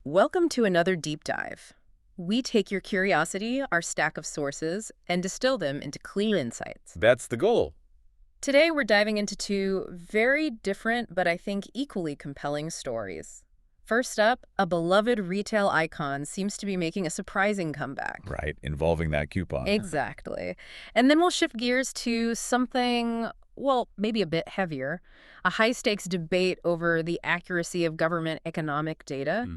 Welcome to another deep dive. We take your curiosity, our stack of sources, and distill them into clean insights. That's the goal. Today, we're diving into two very different but I think equally compelling stories. First up, a beloved retail icon seems to be making a surprising comeback. Right, involving that coupon. Exactly. And then we'll shift gears to something, well, maybe a bit heavier, a high-stakes debate over the accuracy of government economic data. Hmm.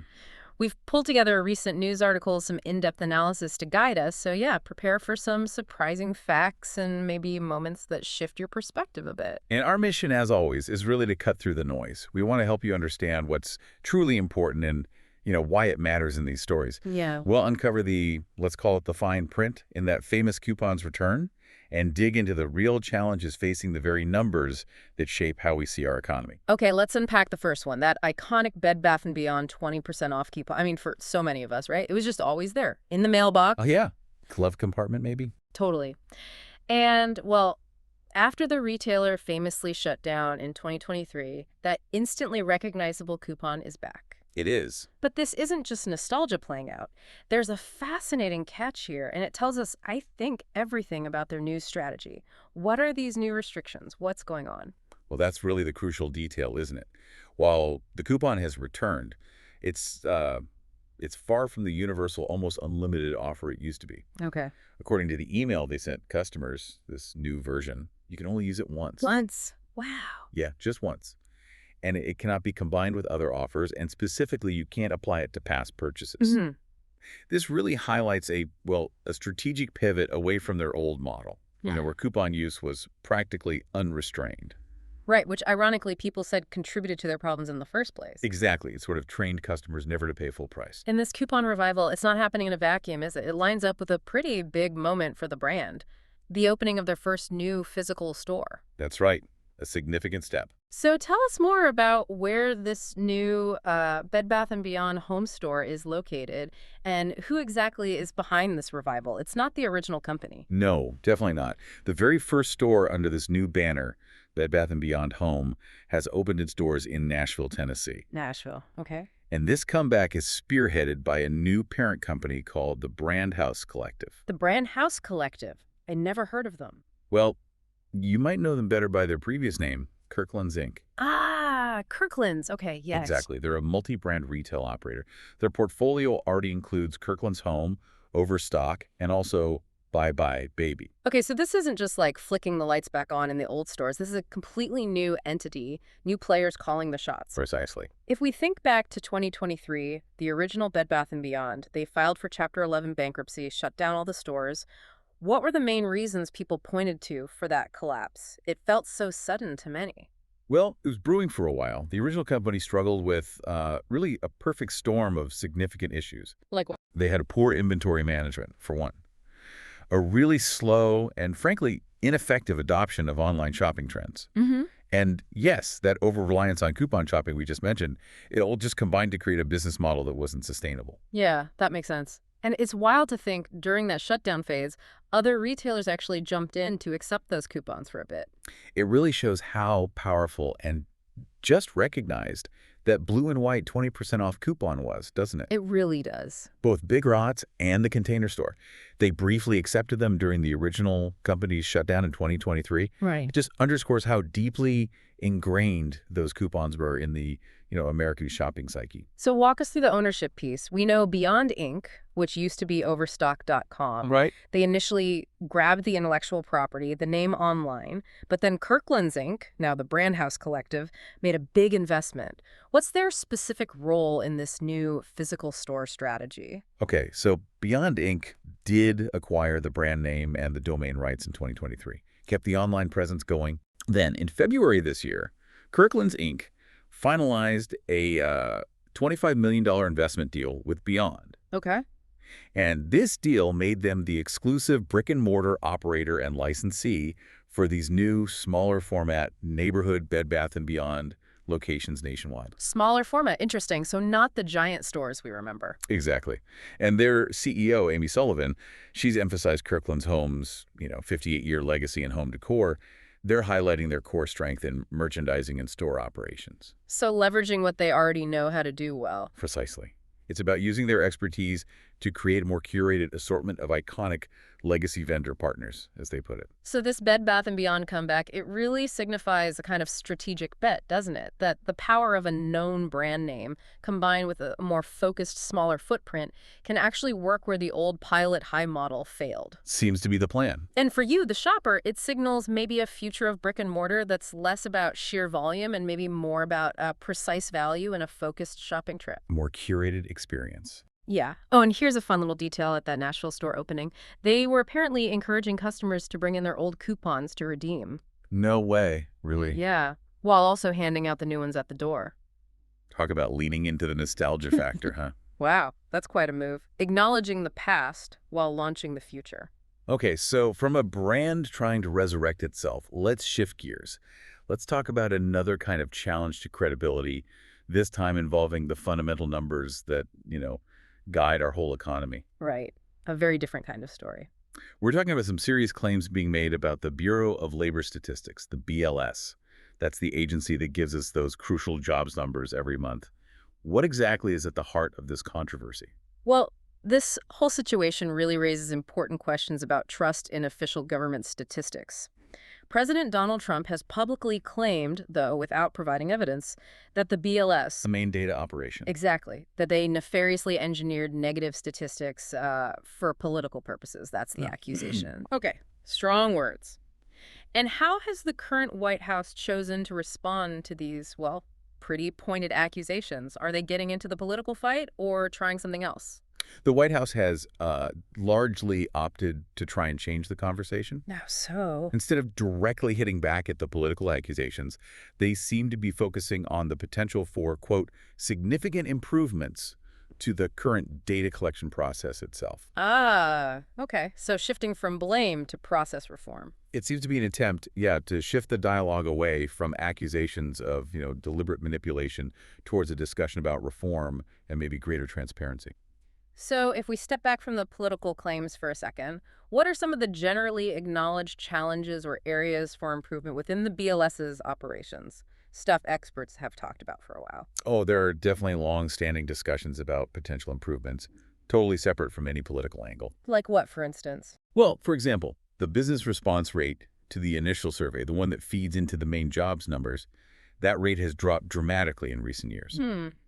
We've pulled together recent news articles, some in-depth analysis to guide us. So yeah, prepare for some surprising facts and maybe moments that shift your perspective a bit. And our mission, as always, is really to cut through the noise. We want to help you understand what's truly important and, why it matters in these stories. Yeah. We'll uncover the, let's call it the fine print in that famous coupon's return and dig into the real challenges facing the very numbers that shape how we see our economy. Okay, let's unpack the first one, that iconic Bed Bath & Beyond 20% off coupon. I mean, for so many of us, right? It was just always there, in the mailbox. Oh, yeah. Glove compartment, maybe? Totally. And, well, after the retailer famously shut down in 2023, that instantly recognizable coupon is back. It is. But this isn't just nostalgia playing out. There's a fascinating catch here, and it tells us, I think, everything about their new strategy. What are these new restrictions? What's going on? Well, that's really the crucial detail, isn't it? While the coupon has returned, it's far from the universal, almost unlimited offer it used to be. Okay. According to the email they sent customers, this new version, you can only use it once. Once. Wow. Yeah, just once. And it cannot be combined with other offers, and specifically, you can't apply it to past purchases. Hmm. This really highlights a strategic pivot away from their old model, Yeah. where coupon use was practically unrestrained. Right, which ironically people said contributed to their problems in the first place. Exactly. It sort of trained customers never to pay full price. And this coupon revival, it's not happening in a vacuum, is it? It lines up with a pretty big moment for the brand, the opening of their first new physical store. That's right. A significant step. So tell us more about where this new Bed Bath & Beyond home store is located and who exactly is behind this revival. It's not the original company. No, definitely not. The very first store under this new banner, Bed Bath & Beyond Home, has opened its doors in Nashville, Tennessee. Nashville, okay. And this comeback is spearheaded by a new parent company called the Brand House Collective. The Brand House Collective. I never heard of them. Well, you might know them better by their previous name, Kirkland's Inc. Ah, Kirkland's. Okay, yes. Exactly. They're a multi-brand retail operator. Their portfolio already includes Kirkland's Home, Overstock, and also Bye Bye Baby. Okay, so this isn't just like flicking the lights back on in the old stores. This is a completely new entity, new players calling the shots. Precisely. If we think back to 2023, the original Bed Bath & Beyond, they filed for Chapter 11 bankruptcy, shut down all the stores. What were the main reasons people pointed to for that collapse? It felt so sudden to many. Well, it was brewing for a while. The original company struggled with really a perfect storm of significant issues. Like what? They had a poor inventory management, for one. A really slow and, frankly, ineffective adoption of online shopping trends. Mm-hmm. And yes, that over-reliance on coupon shopping we just mentioned, it all just combined to create a business model that wasn't sustainable. Yeah, that makes sense. And it's wild to think during that shutdown phase, other retailers actually jumped in to accept those coupons for a bit. It really shows how powerful and just recognized that blue and white 20% off coupon was, doesn't it? It really does. Both Big Lots and the Container Store. They briefly accepted them during the original company's shutdown in 2023. Right. It just underscores how deeply ingrained those coupons were in the, American shopping psyche. So walk us through the ownership piece. We know Beyond Inc., which used to be Overstock.com. Right. They initially grabbed the intellectual property, the name online, but then Kirkland's Inc., now the Brand House Collective, made a big investment. What's their specific role in this new physical store strategy? Okay, so Beyond Inc. did acquire the brand name and the domain rights in 2023, kept the online presence going. Then, in February this year, Kirkland's Inc. finalized a $25 million investment deal with Beyond. Okay. And this deal made them the exclusive brick-and-mortar operator and licensee for these new, smaller format neighborhood Bed Bath & Beyond locations nationwide. Smaller format. Interesting. So not the giant stores we remember. Exactly. And their CEO, Amy Sullivan, she's emphasized Kirkland's Home's, 58-year legacy in home decor. They're highlighting their core strength in merchandising and store operations. So leveraging what they already know how to do well. Precisely. It's about using their expertise to create a more curated assortment of iconic legacy vendor partners, as they put it. So this Bed Bath & Beyond comeback, it really signifies a kind of strategic bet, doesn't it? That the power of a known brand name combined with a more focused, smaller footprint can actually work where the old pilot high model failed. Seems to be the plan. And for you, the shopper, it signals maybe a future of brick and mortar that's less about sheer volume and maybe more about precise value and a focused shopping trip. More curated experience. Yeah. Oh, and here's a fun little detail at that Nashville store opening. They were apparently encouraging customers to bring in their old coupons to redeem. No way, really. Yeah, while also handing out the new ones at the door. Talk about leaning into the nostalgia factor, huh? Wow, that's quite a move. Acknowledging the past while launching the future. Okay, so from a brand trying to resurrect itself, let's shift gears. Let's talk about another kind of challenge to credibility, this time involving the fundamental numbers that, guide our whole economy. Right. A very different kind of story. We're talking about some serious claims being made about the Bureau of Labor Statistics, the BLS. That's the agency that gives us those crucial jobs numbers every month. What exactly is at the heart of this controversy? Well, this whole situation really raises important questions about trust in official government statistics. President Donald Trump has publicly claimed, though without providing evidence, that the BLS— The main data operation. Exactly. That they nefariously engineered negative statistics for political purposes. That's the accusation. Okay. Strong words. And how has the current White House chosen to respond to these, well, pretty pointed accusations? Are they getting into the political fight or trying something else? The White House has largely opted to try and change the conversation. Now so. Instead of directly hitting back at the political accusations, they seem to be focusing on the potential for, quote, significant improvements to the current data collection process itself. Ah, okay. So shifting from blame to process reform. It seems to be an attempt, to shift the dialogue away from accusations of, deliberate manipulation towards a discussion about reform and maybe greater transparency. So if we step back from the political claims for a second, what are some of the generally acknowledged challenges or areas for improvement within the BLS's operations? Stuff experts have talked about for a while. Oh, there are definitely long-standing discussions about potential improvements, totally separate from any political angle. Like what, for instance? Well, for example, the business response rate to the initial survey, the one that feeds into the main jobs numbers, that rate has dropped dramatically in recent years.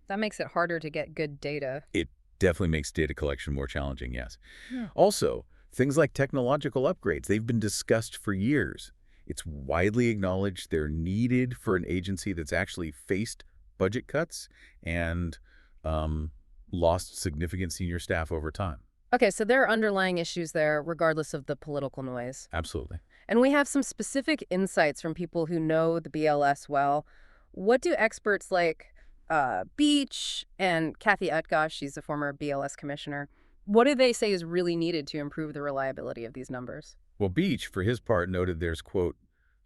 That makes it harder to get good data. It definitely makes data collection more challenging, yes. Yeah. Also, things like technological upgrades, they've been discussed for years. It's widely acknowledged they're needed for an agency that's actually faced budget cuts and lost significant senior staff over time. Okay, so there are underlying issues there, regardless of the political noise. Absolutely. And we have some specific insights from people who know the BLS well. What do experts like Beach and Kathy Utgosh, she's a former BLS commissioner, what do they say is really needed to improve the reliability of these numbers? Well, Beach, for his part, noted there's, quote,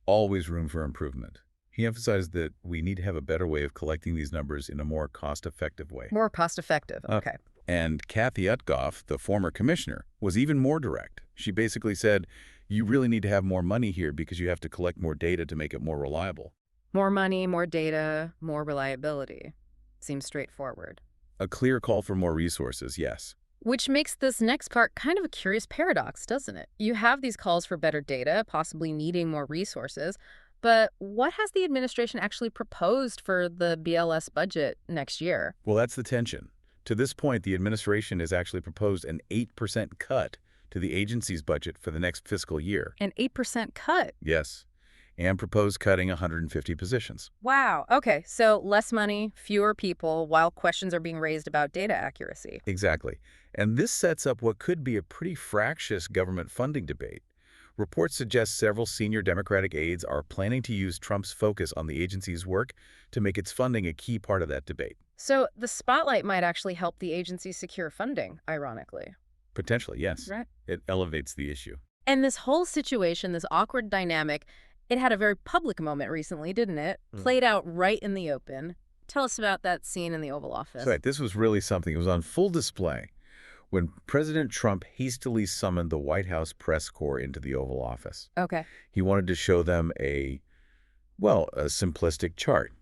always room for improvement. He emphasized that we need to have a better way of collecting these numbers in a more cost-effective way. More cost-effective, okay. And Kathy Utgoff, the former commissioner, was even more direct. She basically said, you really need to have more money here because you have to collect more data to make it more reliable. More money, more data, more reliability. Seems straightforward. A clear call for more resources, yes. Which makes this next part kind of a curious paradox, doesn't it? You have these calls for better data, possibly needing more resources, but what has the administration actually proposed for the BLS budget next year? Well, that's the tension. To this point, the administration has actually proposed an 8% cut to the agency's budget for the next fiscal year. An 8% cut? Yes. And proposed cutting 150 positions. Wow. Okay, so less money, fewer people, while questions are being raised about data accuracy. Exactly. And this sets up what could be a pretty fractious government funding debate. Reports suggest several senior Democratic aides are planning to use Trump's focus on the agency's work to make its funding a key part of that debate. So the spotlight might actually help the agency secure funding, ironically. Potentially, yes. Right. It elevates the issue. And this whole situation, this awkward dynamic, it had a very public moment recently, didn't it? Played out right in the open. Tell us about that scene in the Oval Office. That's right. This was really something. It was on full display when President Trump hastily summoned the White House press corps into the Oval Office. Okay. He wanted to show them a simplistic chart.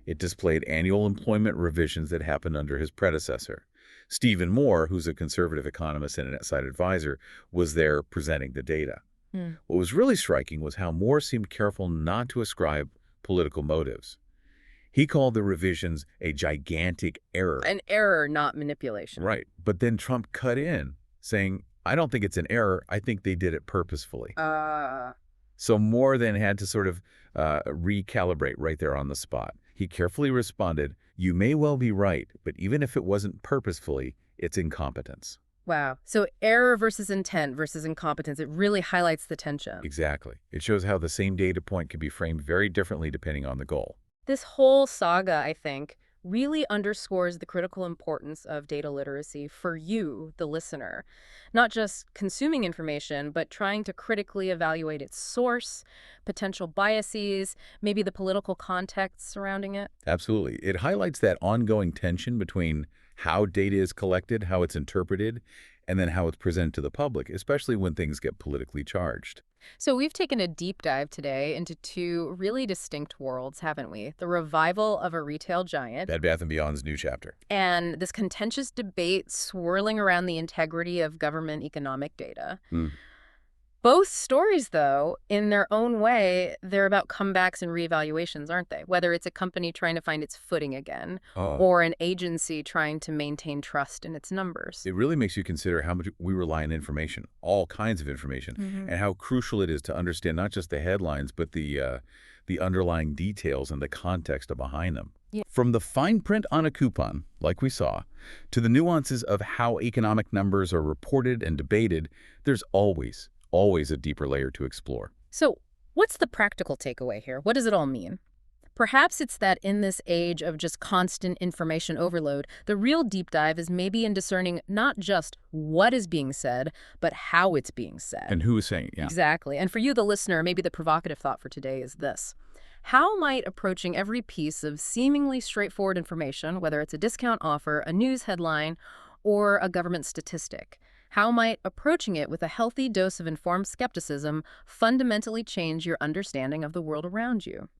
It displayed annual employment revisions that happened under his predecessor. Stephen Moore, who's a conservative economist and an outside advisor, was there presenting the data. Hmm. What was really striking was how Moore seemed careful not to ascribe political motives. He called the revisions a gigantic error. An error, not manipulation. Right. But then Trump cut in, saying, I don't think it's an error. I think they did it purposefully. So Moore then had to sort of recalibrate right there on the spot. He carefully responded, you may well be right, but even if it wasn't purposefully, it's incompetence. Wow. So error versus intent versus incompetence, it really highlights the tension. Exactly. It shows how the same data point can be framed very differently depending on the goal. This whole saga, I think, really underscores the critical importance of data literacy for you, the listener. Not just consuming information, but trying to critically evaluate its source, potential biases, maybe the political context surrounding it. Absolutely. It highlights that ongoing tension between how data is collected, how it's interpreted, and then how it's presented to the public, especially when things get politically charged. So we've taken a deep dive today into two really distinct worlds, haven't we? The revival of a retail giant Bed Bath & Beyond's new chapter. and this contentious debate swirling around the integrity of government economic data. Both stories, though, in their own way, they're about comebacks and reevaluations, aren't they? Whether it's a company trying to find its footing again or an agency trying to maintain trust in its numbers. It really makes you consider how much we rely on information, all kinds of information, and how crucial it is to understand not just the headlines, but the underlying details and the context behind them. Yeah. From the fine print on a coupon, like we saw, to the nuances of how economic numbers are reported and debated, there's always a deeper layer to explore. So what's the practical takeaway here? What does it all mean? Perhaps it's that in this age of just constant information overload, the real deep dive is maybe in discerning not just what is being said, but how it's being said. And who is saying it? Yeah. Exactly. And for you, the listener, maybe the provocative thought for today is this. How might approaching every piece of seemingly straightforward information, whether it's a discount offer, a news headline, or a government statistic, how might approaching it with a healthy dose of informed skepticism fundamentally change your understanding of the world around you?